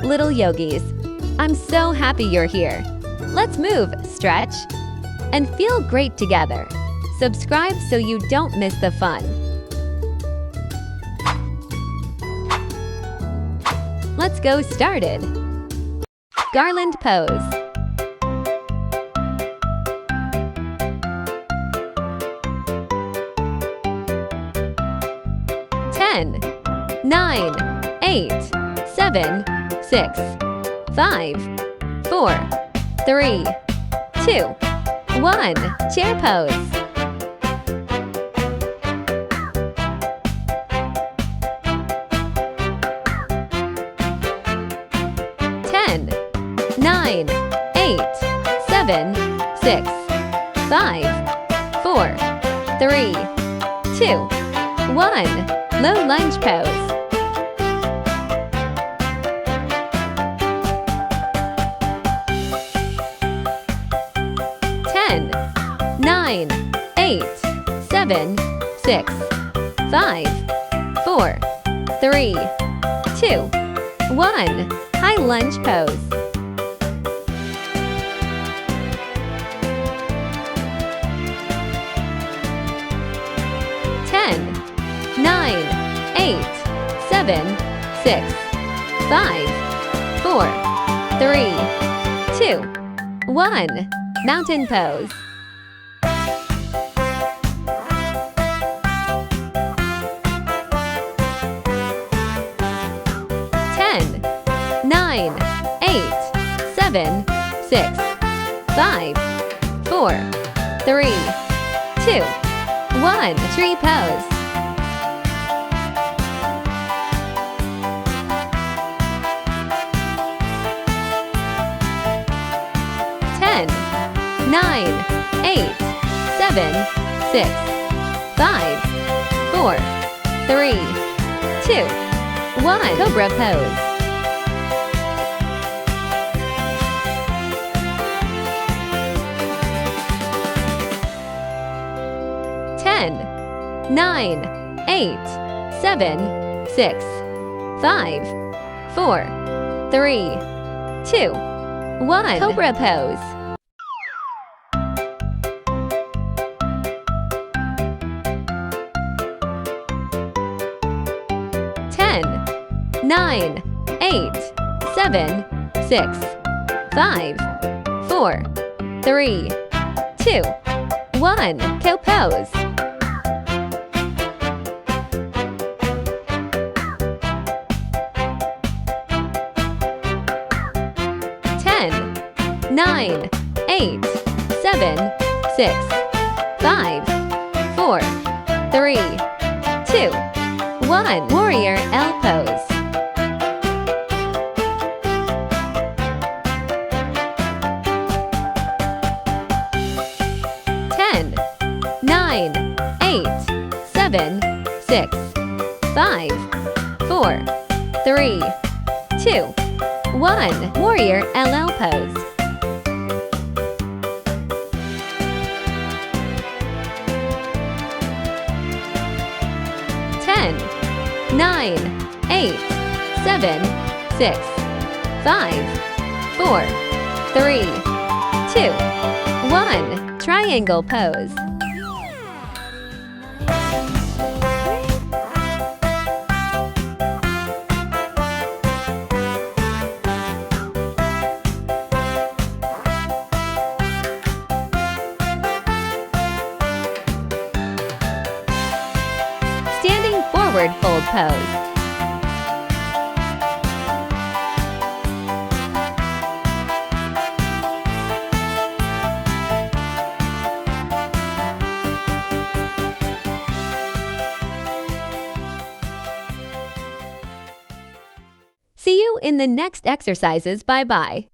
little yogis. I'm so happy you're here. Let's move, stretch, and feel great together. Subscribe so you don't miss the fun. Let's go started. Garland pose. 10, 9, 8, 7, 6, 5, 4, 3, 2, 1. Chair pose. 10, 9, 8, 7, 6, 5, 4, 3, 2, 1. Low lunge pose. 10, 9, 8, 7, 6, 5, 4, 3, 2, 1. High lunge pose. 10, 9, 8, 7, 6, 5, 4, 3, 2, 1. Mountain pose. 10, 9, 8, 7, 6, 5, 4, 3, 2, 1. Tree pose. 10, 9, 8, 7, 6, 5, 4, 3, 2, 1. Cobra pose. 10, 9, 8, 7, 6, 5, 4, 3, 2, 1. Cobra pose. 10, 9, 8, 7, 6, 5, 4, 3, 2, 1. Cow pose. 10, 9, 8, 7, 6, 5, 4, 3, 2, 1. Warrior L pose. 10, 9, 8, 7, 6, 5, 4, 3, 2, 1. Warrior LL pose. 10, 9, 8, 7, 6, 5, 4, 3, 2, 1. Triangle pose. 'Standing forward fold pose. 'See you in the next exercises. Bye-bye.